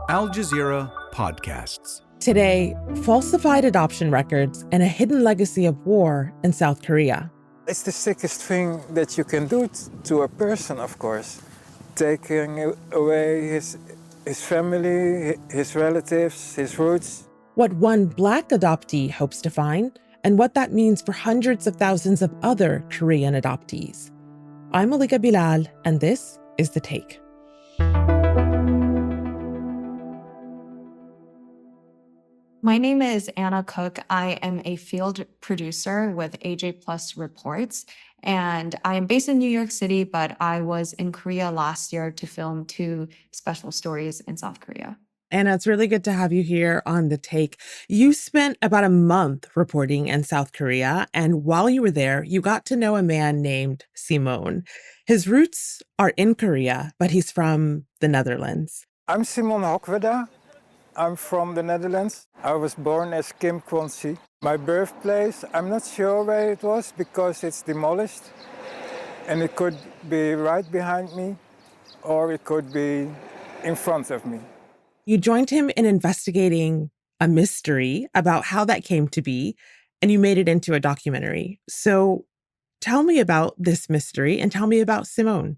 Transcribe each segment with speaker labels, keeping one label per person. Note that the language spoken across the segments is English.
Speaker 1: Al Jazeera Podcasts.
Speaker 2: Today, falsified adoption records and a hidden legacy of war in South Korea.
Speaker 3: It's the sickest thing that you can do to a person, of course. Taking away his family, his relatives, his roots.
Speaker 2: What one Black adoptee hopes to find, and what that means for hundreds of thousands of other Korean adoptees. I'm Malika Bilal, and this is The Take.
Speaker 4: My name is Anna Kook. I am a field producer with AJ Plus Reports, and I am based in New York City, but I was in Korea last year to film 2 special stories in South Korea.
Speaker 2: Anna, it's really good to have you here on The Take. You spent about a month reporting in South Korea, and while you were there, you got to know a man named Simone. His roots are in Korea, but he's from the Netherlands.
Speaker 3: I'm Simone Hokweda. I'm from the Netherlands. I was born as Kim Kwon-si. My birthplace, I'm not sure where it was because it's demolished. And it could be right behind me, or it could be in front of me.
Speaker 2: You joined him in investigating a mystery about how that came to be, and you made it into a documentary. So tell me about this mystery and tell me about Simone.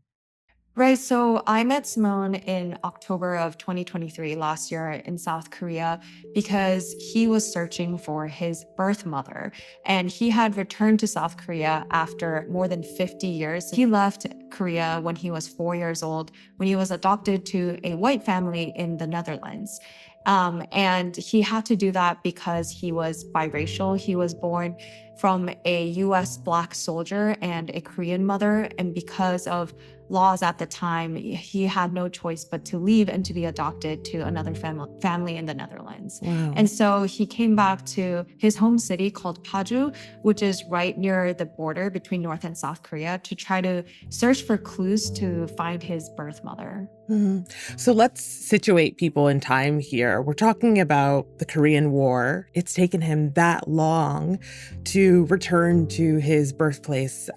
Speaker 4: Right, so I met Simone in October of 2023, last year in South Korea, because he was searching for his birth mother. And he had returned to South Korea after more than 50 years. He left Korea when he was 4 years old, when he was adopted to a white family in the Netherlands. And he had to do that because he was biracial. He was born from a US Black soldier and a Korean mother. And because of laws at the time, he had no choice but to leave and to be adopted to another family in the Netherlands.
Speaker 2: Wow.
Speaker 4: And so he came back to his home city called Paju, which is right near the border between North and South Korea, to try to search for clues to find his birth mother.
Speaker 2: Mm-hmm. So let's situate people in time here. We're talking about the Korean War. It's taken him that long to return to his birthplace.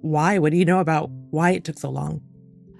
Speaker 2: Why? What do you know about why it took so long?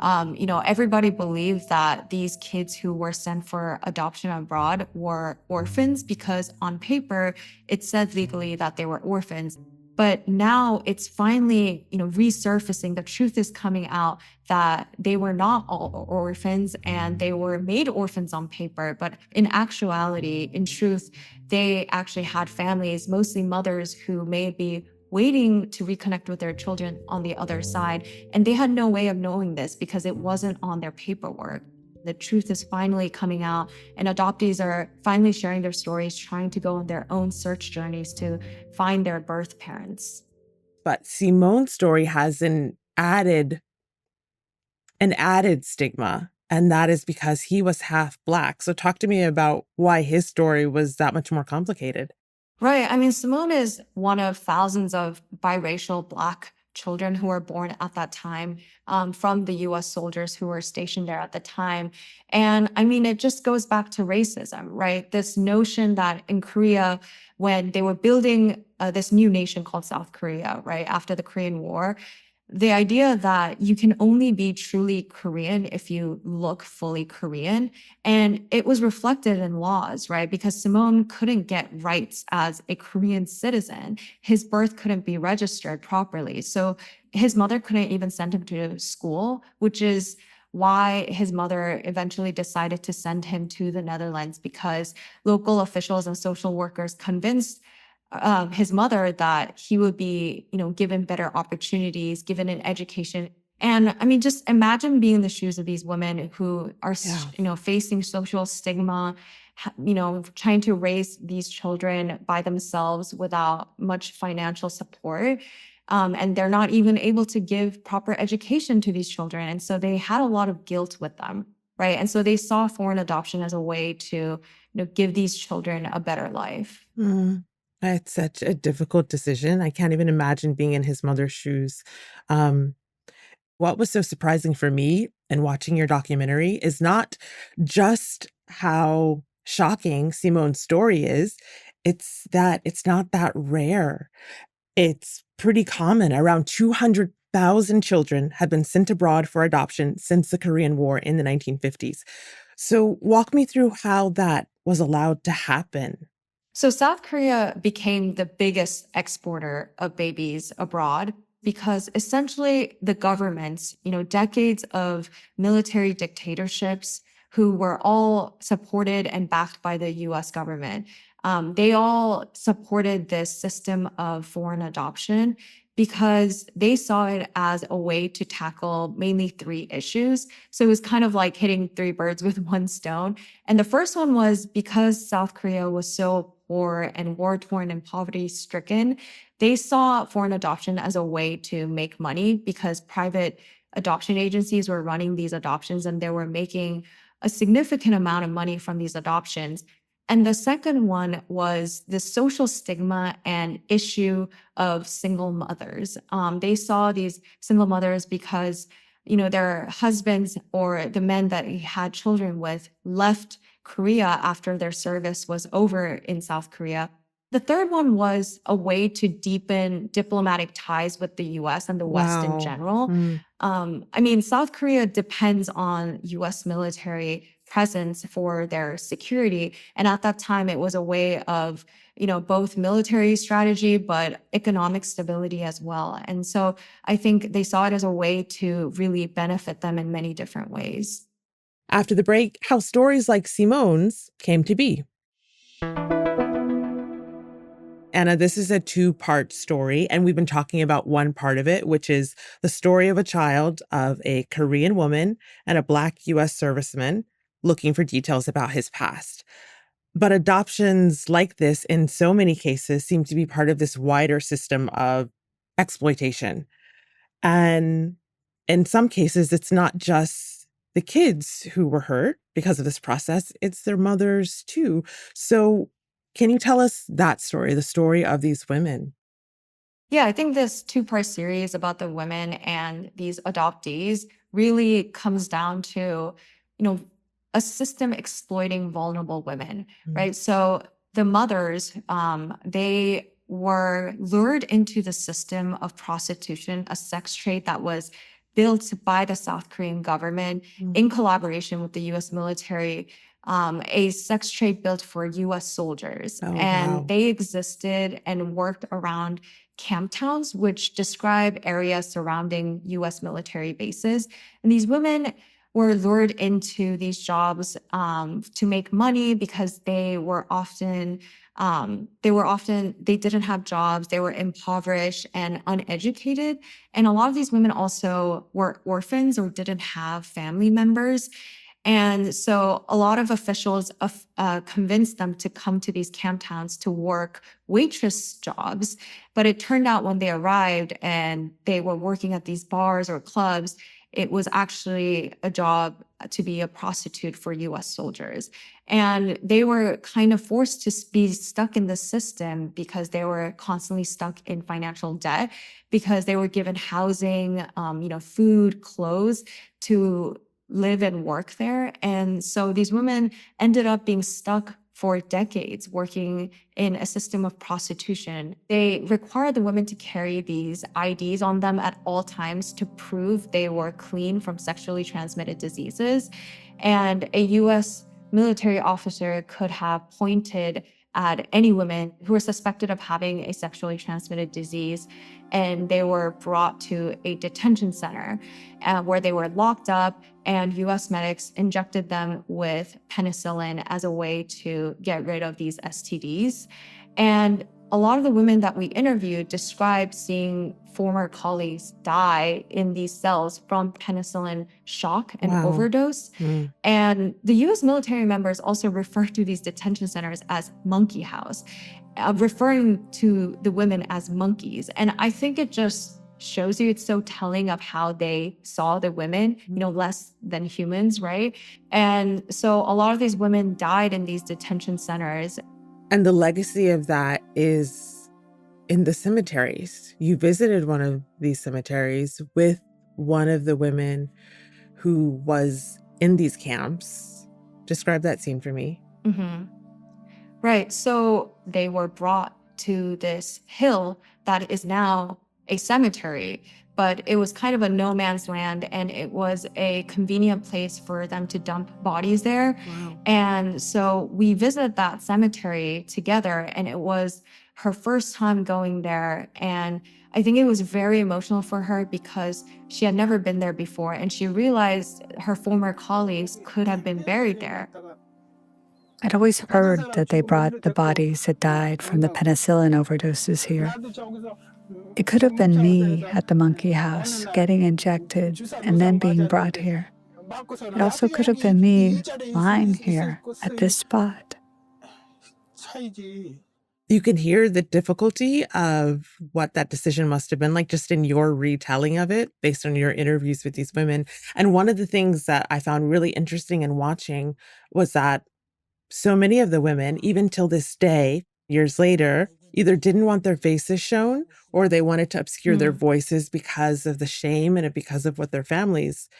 Speaker 4: Everybody believed that these kids who were sent for adoption abroad were orphans because on paper, it said legally that they were orphans. But now it's finally, resurfacing. The truth is coming out that they were not all orphans and they were made orphans on paper. But in actuality, in truth, they actually had families, mostly mothers who may be waiting to reconnect with their children on the other side. And they had no way of knowing this because it wasn't on their paperwork. The truth is finally coming out, and adoptees are finally sharing their stories, trying to go on their own search journeys to find their birth parents.
Speaker 2: But Simone's story has an added stigma, and that is because he was half Black. So talk to me about why his story was that much more complicated.
Speaker 4: Right. Simone is one of thousands of biracial Black children who were born at that time from the US soldiers who were stationed there at the time. And it just goes back to racism, right? This notion that in Korea, when they were building this new nation called South Korea, right, after the Korean War, the idea that you can only be truly Korean if you look fully Korean. And it was reflected in laws, right? Because Simone couldn't get rights as a Korean citizen. His birth couldn't be registered properly. So his mother couldn't even send him to school, which is why his mother eventually decided to send him to the Netherlands, because local officials and social workers convinced his mother that he would be, given better opportunities, given an education. And just imagine being in the shoes of these women who are, facing social stigma, trying to raise these children by themselves without much financial support. And they're not even able to give proper education to these children. And so they had a lot of guilt with them, right? And so they saw foreign adoption as a way to, give these children a better life.
Speaker 2: Mm. It's such a difficult decision. I can't even imagine being in his mother's shoes. What was so surprising for me in watching your documentary is not just how shocking Simone's story is, it's that it's not that rare. It's pretty common. Around 200,000 children have been sent abroad for adoption since the Korean War in the 1950s. So walk me through how that was allowed to happen.
Speaker 4: So South Korea became the biggest exporter of babies abroad because essentially the governments, decades of military dictatorships who were all supported and backed by the US government, they all supported this system of foreign adoption because they saw it as a way to tackle mainly three issues. So it was kind of like hitting three birds with one stone. And the first one was because South Korea was so poor and war-torn and poverty-stricken, they saw foreign adoption as a way to make money because private adoption agencies were running these adoptions and they were making a significant amount of money from these adoptions. And the second one was the social stigma and issue of single mothers. They saw these single mothers because their husbands or the men that he had children with left Korea after their service was over in South Korea. The third one was a way to deepen diplomatic ties with the US and the West in
Speaker 2: Wow.
Speaker 4: general. South Korea depends on US military presence for their security. And at that time, it was a way of, both military strategy, but economic stability as well. And so I think they saw it as a way to really benefit them in many different ways.
Speaker 2: After the break, how stories like Simone's came to be. Anna, this is a two-part story, and we've been talking about one part of it, which is the story of a child of a Korean woman and a Black U.S. serviceman looking for details about his past. But adoptions like this, in so many cases, seem to be part of this wider system of exploitation. And in some cases, it's not just the kids who were hurt because of this process, it's their mothers too. So can you tell us that story, the story of these women?
Speaker 4: Yeah, I think this two-part series about the women and these adoptees really comes down to, a system exploiting vulnerable women, right? So the mothers, they were lured into the system of prostitution, a sex trade that was built by the South Korean government in collaboration with the US military, a sex trade built for US soldiers.
Speaker 2: Oh,
Speaker 4: And
Speaker 2: wow.
Speaker 4: they existed and worked around camp towns, which describe areas surrounding US military bases. And these women were lured into these jobs to make money because they didn't have jobs, they were impoverished and uneducated. And a lot of these women also were orphans or didn't have family members. And so a lot of officials convinced them to come to these camp towns to work waitress jobs. But it turned out when they arrived and they were working at these bars or clubs, it was actually a job to be a prostitute for US soldiers. And they were kind of forced to be stuck in the system because they were constantly stuck in financial debt because they were given housing, food, clothes to live and work there. And so these women ended up being stuck for decades working in a system of prostitution. They required the women to carry these IDs on them at all times to prove they were clean from sexually transmitted diseases. And a US military officer could have pointed at any women who were suspected of having a sexually transmitted disease, and they were brought to a detention center where they were locked up, and US medics injected them with penicillin as a way to get rid of these STDs. And a lot of the women that we interviewed described seeing former colleagues die in these cells from penicillin shock and
Speaker 2: Wow.
Speaker 4: overdose. And the US military members also refer to these detention centers as monkey house, referring to the women as monkeys. And I think it just shows you, it's so telling of how they saw the women, less than humans, right? And so a lot of these women died in these detention centers.
Speaker 2: And the legacy of that is in the cemeteries. You visited one of these cemeteries with one of the women who was in these camps. Describe that scene for me.
Speaker 4: Right. So they were brought to this hill that is now a cemetery, but it was kind of a no man's land, and it was a convenient place for them to dump bodies there.
Speaker 2: Wow.
Speaker 4: And so we visited that cemetery together, and it was her first time going there. And I think it was very emotional for her because she had never been there before, and she realized her former colleagues could have been buried there.
Speaker 5: I'd always heard that they brought the bodies that died from the penicillin overdoses here. It could have been me at the monkey house getting injected and then being brought here. It also could have been me lying here at this spot.
Speaker 2: You can hear the difficulty of what that decision must have been like just in your retelling of it based on your interviews with these women. And one of the things that I found really interesting in watching was that so many of the women, even till this day, years later, either didn't want their faces shown or they wanted to obscure their voices because of the shame and because of what their families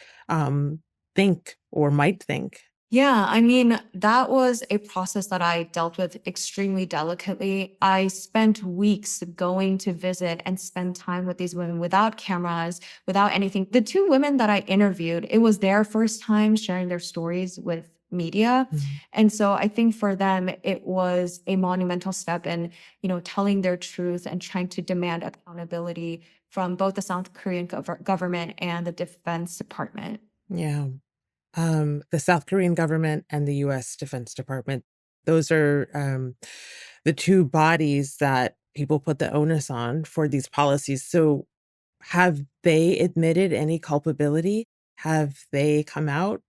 Speaker 2: think or might think.
Speaker 4: Yeah, I mean, that was a process that I dealt with extremely delicately. I spent weeks going to visit and spend time with these women without cameras, without anything. The two women that I interviewed, it was their first time sharing their stories with media. And so I think for them, it was a monumental step in, telling their truth and trying to demand accountability from both the South Korean government and the Defense Department.
Speaker 2: Yeah. The South Korean government and the U.S. Defense Department, those are the two bodies that people put the onus on for these policies. So have they admitted any culpability? Have they come out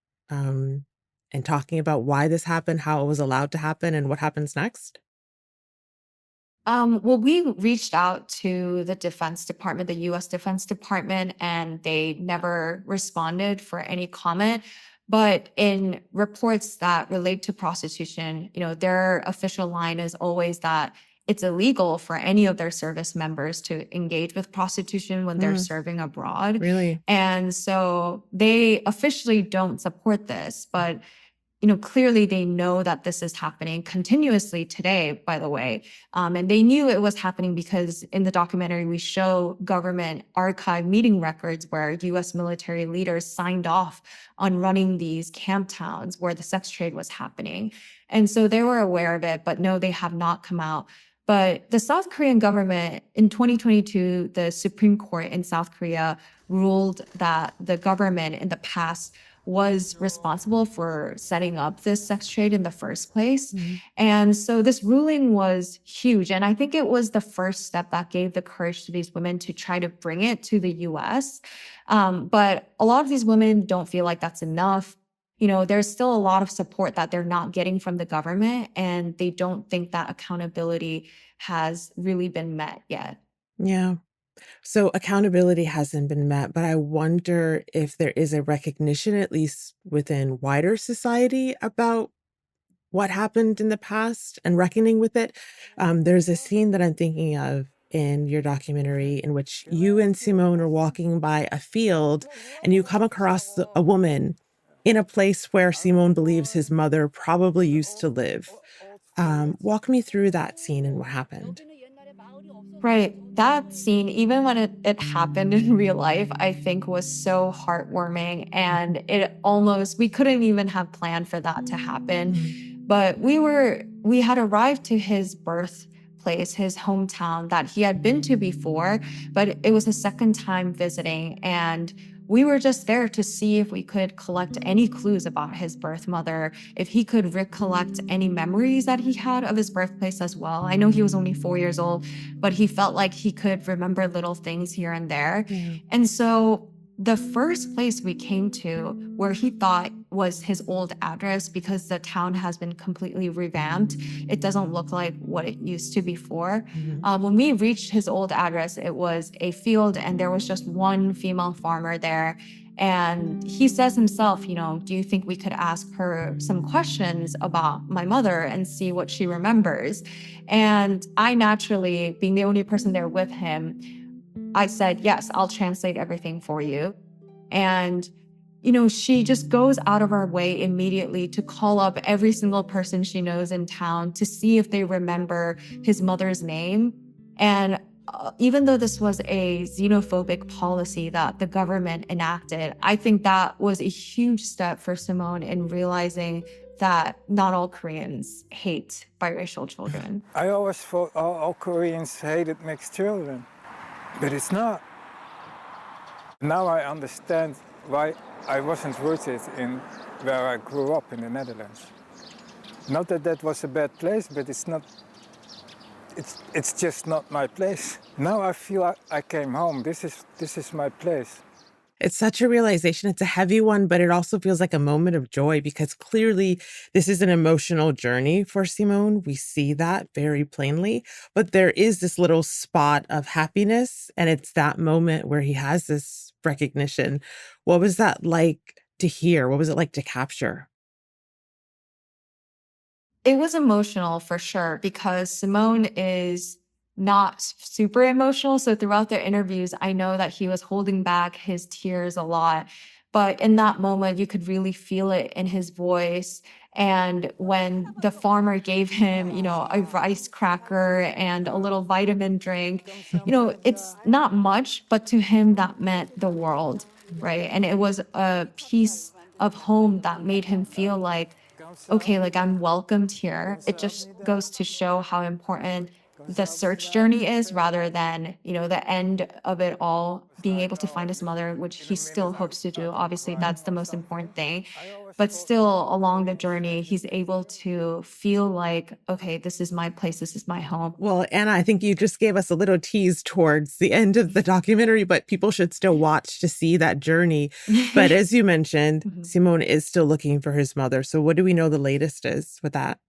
Speaker 2: and talking about why this happened, how it was allowed to happen, and what happens next?
Speaker 4: Well, we reached out to the Defense Department, the US Defense Department, and they never responded for any comment. But in reports that relate to prostitution, their official line is always that it's illegal for any of their service members to engage with prostitution when they're serving abroad.
Speaker 2: Really?
Speaker 4: And so they officially don't support this, but clearly they know that this is happening continuously today, by the way. And they knew it was happening because in the documentary, we show government archive meeting records where US military leaders signed off on running these camp towns where the sex trade was happening. And so they were aware of it, but no, they have not come out. But the South Korean government in 2022, the Supreme Court in South Korea ruled that the government in the past was responsible for setting up this sex trade in the first place. And so this ruling was huge. And I think it was the first step that gave the courage to these women to try to bring it to the US. But a lot of these women don't feel like that's enough. There's still a lot of support that they're not getting from the government, and they don't think that accountability has really been met yet.
Speaker 2: Yeah. So accountability hasn't been met, but I wonder if there is a recognition, at least within wider society, about what happened in the past and reckoning with it. There's a scene that I'm thinking of in your documentary in which you and Simone are walking by a field and you come across a woman in a place where Simone believes his mother probably used to live. Walk me through that scene and what happened.
Speaker 4: Right. That scene, even when it happened in real life, I think was so heartwarming. And we couldn't even have planned for that to happen. But we had arrived to his birthplace, his hometown that he had been to before, but it was his second time visiting. And we were just there to see if we could collect any clues about his birth mother, if he could recollect any memories that he had of his birthplace as well. I know he was only 4 years old, but he felt like he could remember little things here and there. And so the first place we came to where he thought was his old address, because the town has been completely revamped. It doesn't look like what it used to before. When we reached his old address, it was a field and there was just one female farmer there. And he says himself, do you think we could ask her some questions about my mother and see what she remembers? And I naturally, being the only person there with him, I said, yes, I'll translate everything for you. And, she just goes out of her way immediately to call up every single person she knows in town to see if they remember his mother's name. And even though this was a xenophobic policy that the government enacted, I think that was a huge step for Simone in realizing that not all Koreans hate biracial children.
Speaker 3: I always thought all Koreans hated mixed children, but it's not. Now I understand why I wasn't rooted in where I grew up in the Netherlands. Not that that was a bad place, but it's just not my place. Now I feel I came home. This is my place.
Speaker 2: It's such a realization. It's a heavy one, but it also feels like a moment of joy because clearly this is an emotional journey for Simone. We see that very plainly, but there is this little spot of happiness, and it's that moment where he has this recognition. What was that like to hear? What was it like to capture?
Speaker 4: It was emotional for sure because Simone is not super emotional. So throughout their interviews, I know that he was holding back his tears a lot. But in that moment, you could really feel it in his voice. And when the farmer gave him, a rice cracker and a little vitamin drink, it's not much, but to him, that meant the world, right? And it was a piece of home that made him feel like, okay, like I'm welcomed here. It just goes to show how important the search journey is rather than, the end of it all, being able to find his mother, which he still hopes to do. Obviously, that's the most important thing. But still, along the journey, he's able to feel like, okay, this is my place. This is my home.
Speaker 2: Well, Anna, I think you just gave us a little tease towards the end of the documentary, but people should still watch to see that journey. But as you mentioned, Simone is still looking for his mother. So what do we know the latest is with that?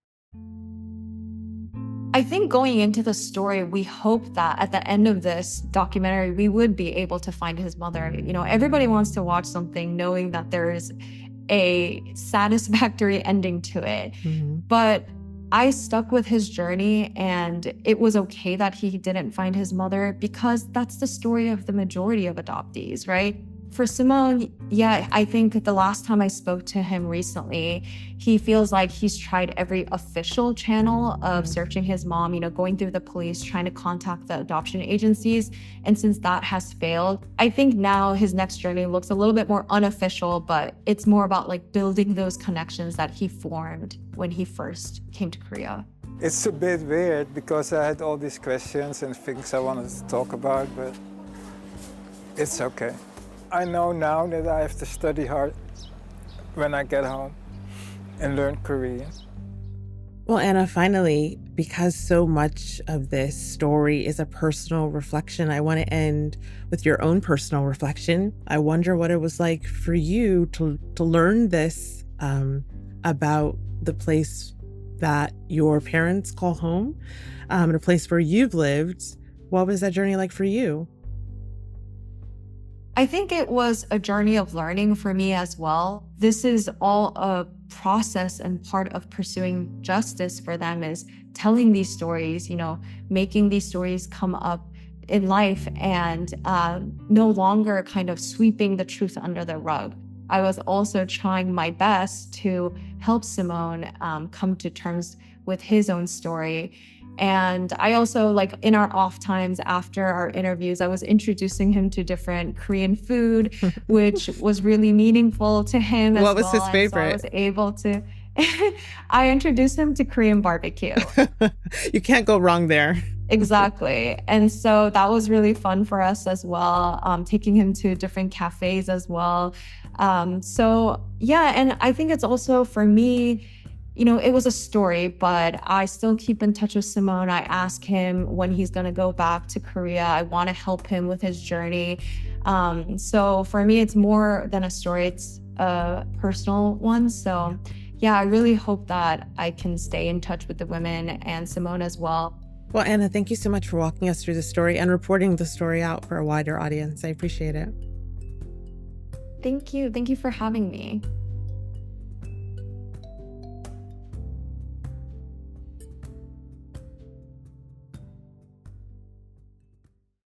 Speaker 4: I think going into the story, we hope that at the end of this documentary, we would be able to find his mother. Everybody wants to watch something knowing that there is a satisfactory ending to it. But I stuck with his journey, and it was okay that he didn't find his mother because that's the story of the majority of adoptees, right? For Simone, yeah, I think the last time I spoke to him recently, he feels like he's tried every official channel of searching his mom, going through the police, trying to contact the adoption agencies. And since that has failed, I think now his next journey looks a little bit more unofficial, but it's more about like building those connections that he formed when he first came to Korea.
Speaker 3: It's a bit weird because I had all these questions and things I wanted to talk about, but it's okay. I know now that I have to study hard when I get home and learn Korean.
Speaker 2: Well, Anna, finally, because so much of this story is a personal reflection, I want to end with your own personal reflection. I wonder what it was like for you to learn this about the place that your parents call home, and a place where you've lived. What was that journey like for you?
Speaker 4: I think it was a journey of learning for me as well. This is all a process, and part of pursuing justice for them is telling these stories, making these stories come up in life and no longer kind of sweeping the truth under the rug. I was also trying my best to help Simone come to terms with his own story. And I also, in our off times after our interviews, I was introducing him to different Korean food, which was really meaningful to him as well.
Speaker 2: What was his favorite?
Speaker 4: So I was able to, I introduced him to Korean barbecue.
Speaker 2: You can't go wrong there.
Speaker 4: Exactly. And so that was really fun for us as well, taking him to different cafes as well. So yeah, and I think it's also for me, it was a story, but I still keep in touch with Simone. I ask him when he's going to go back to Korea. I want to help him with his journey. So for me, it's more than a story. It's a personal one. So yeah, I really hope that I can stay in touch with the women and Simone as well.
Speaker 2: Well, Anna, thank you so much for walking us through the story and reporting the story out for a wider audience. I appreciate it.
Speaker 4: Thank you. Thank you for having me.